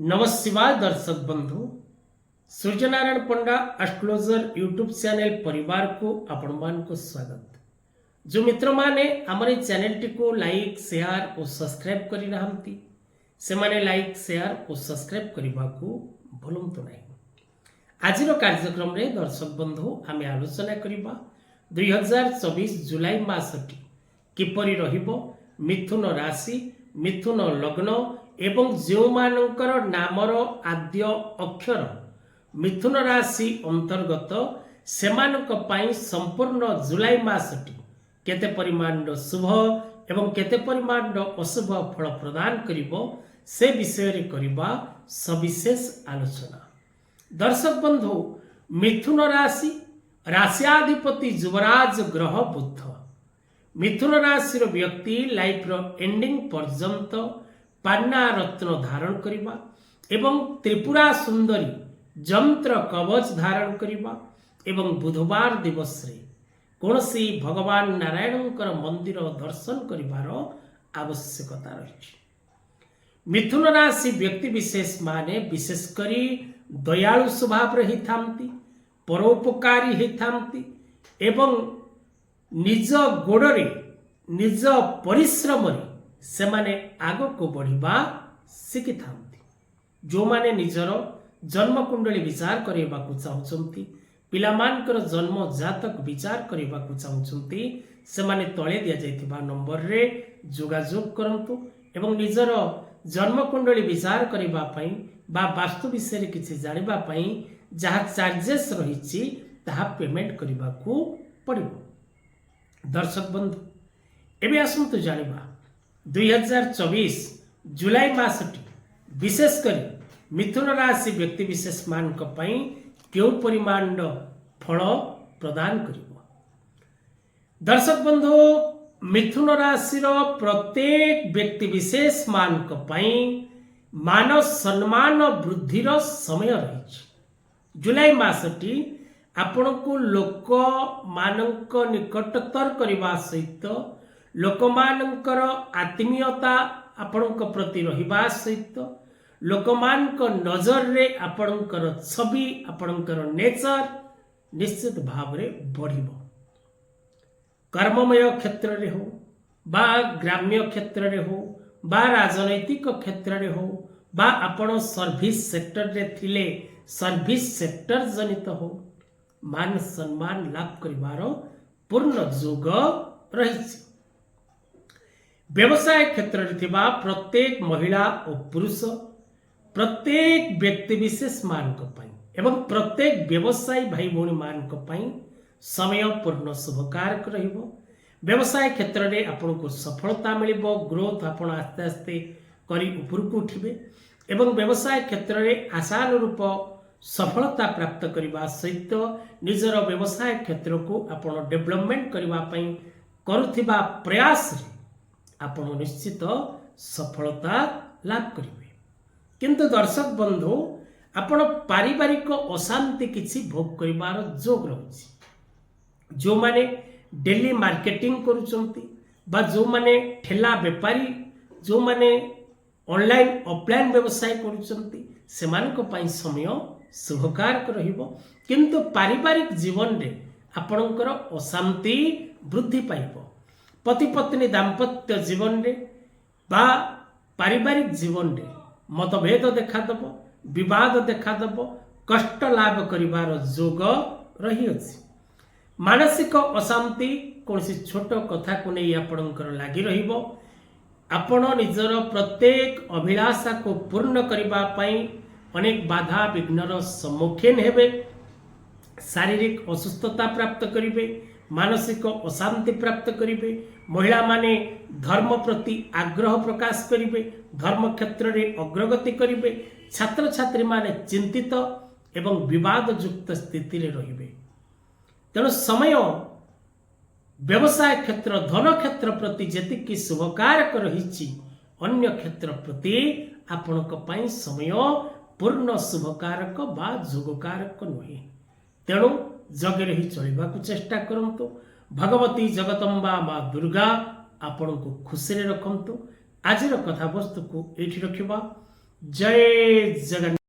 नमस्कार दर्शक बंधु सूर्यनारायण पंडा एस्ट्रोलॉजर यूट्यूब चैनल परिवार को आपण मान को स्वागत। जो मित्र माने हमारे चैनल टी को लाइक शेयर और सब्सक्राइब करि नाहंती से माने लाइक शेयर और सब्सक्राइब करबा को भूलंतु नहीं। आज रो कार्यक्रम रे दर्शक बंधु आमे आलोचना करिबा 2024 जुलाई मासटी किपरि रहिबो मिथुन राशि मिथुन लग्न एवं जो मानकर नामर आद्य अक्षर मिथुन राशि अंतर्गत सेमानक पाई संपूर्ण जुलाई मासटी केते परिमाण शुभ एवं केते परिमाण अशुभ फल प्रदान करिबो से विषय रे करिबा सविशेष आलोचना। दर्शक बंधु मिथुन राशि राशियाधिपति युवराज ग्रह बुध मिथुन राशि व्यक्ति लाइफ रो एंडिंग पर्यंत पान्ना रत्न धारण करिबा एवं त्रिपुरा सुंदरी जंत्र कवच धारण करिबा एवं बुधवार दिवस रे कोनसी भगवान नारायणकर मंदिर दर्शन करिबार आवश्यकता रही। मिथुन राशि व्यक्ति विशेष माने विशेष करी दयालु स्वभाव रही थांती परोपकारी ही थांती एवं निज गोड़े निज परिश्रम रे से माने आग को बढ़िबा शिखि थांती। जो माने निजर जन्म कुंडली विचार करबा को चाहुचंती पिलामानकर जन्म जातक विचार करबा को चाहुचंती से माने तळे दिया जायतिबा नंबर रे जोगाजोग करंतु एवं निजर जन्म कुंडली विचार करबा पई बा वास्तु विषय रे किछि जानिबा पई जहा चार्जेस रहिछि ताहा पेमेंट करबा को पड़िबो। दर्शक बंधु एबे आसंतु जानिबा 2024 जुलाई मासटी विशेष करी मिथुन राशि व्यक्ति विशेष मान पई केउ परिमाण फल प्रदान करिवो। दर्शक बंधु मिथुन राशि प्रत्येक व्यक्ति विशेष मान पई मान सम्मान वृद्धि समय रही। जुलाई मासटी आपण को लोक मानक निकटतर करबा सहित लोक मानकर आत्मीयता आपणक प्रति रहिबा सहित लोक मानक नजर रे आपणकर छवि आपणकर नेचर निश्चित भाव रे बढ़िबो। कर्ममय क्षेत्र रे हो बा ग्राम्य क्षेत्र रे हो बा राजनैतिक क्षेत्र रे हो बा आपण सर्विस सेक्टर रे थिले सर्विस सेक्टर जनित हो मान सम्मान लाभ करिवार पूर्ण जोग रही। व्यवसाय क्षेत्र रे थिबा प्रत्येक महिला और पुरुष प्रत्येक व्यक्ति विशेष मान पई एवं प्रत्येक व्यवसायी भाई भौणी मान पई समय पूर्ण शुभकारक रहिबो। व्यवसाय क्षेत्र रे आपन को सफलता मिलिबो ग्रोथ आपन आस्ते आस्ते करी ऊपर को उठिबे एवं व्यवसाय क्षेत्र रे आशानुरूप सफलता प्राप्त करबा सहित निजर व्यवसाय क्षेत्र को आपन डेवलपमेंट करबा पई करूथिबा प्रयास रे आपन निश्चित सफलता लाभ करिवे। किंतु दर्शक बंधु आपण पारिवारिक अशांति किछि भोग करिवार जोग रहउछि। जो माने डेली मार्केटिंग करूचंती बा जो माने ठेला व्यापारी जो माने ऑनलाइन ऑफलाइन व्यवसाय करूचंती सेमानक पई समय शुभकारक रहिबो। किंतु पारिवारिक जीवन रे आपणकर अशांति वृद्धि पाइबो। पति पत्नी दाम्पत्य जीवन रे बा पारिवारिक जीवन रे मतभेद देखादेव विवाद देखादेव कष्ट लाभ करिवार जोग रही अछि। मानसिक अशांति कोनसी छोट कथा को नहीं आपणकर लागि रहिबो। आपण निजर प्रत्येक अभिलाषा को पूर्ण करिबा पई अनेक बाधा विघ्नर सम्मुखीन हेबे। शारीरिक असुस्थता प्राप्त करिवे मानसिक अशांति प्राप्त करिवे। महिला माने धर्म प्रति आग्रह प्रकाश करिवे धर्म क्षेत्र रे अग्रगति करिवे। छात्र छात्री माने चिंतित एवं विवाद युक्त स्थिति रे रहिवे। तेणु समय व्यवसाय क्षेत्र धन क्षेत्र प्रति जेतिकी शुभकारक रहिछि अन्य क्षेत्र प्रति आपणक पई समय पूर्ण शुभकारक बा जोगकारक नुहे। तेणु जगरे ही चलिबा को चेष्टा करंतु। भगवती जगदम्बा मां दुर्गा आपण को खुशी रे रखंतु। आजिर कथा वस्तु को एठी रखिबा। ଜୟ ଜଗନ୍ନାଥ।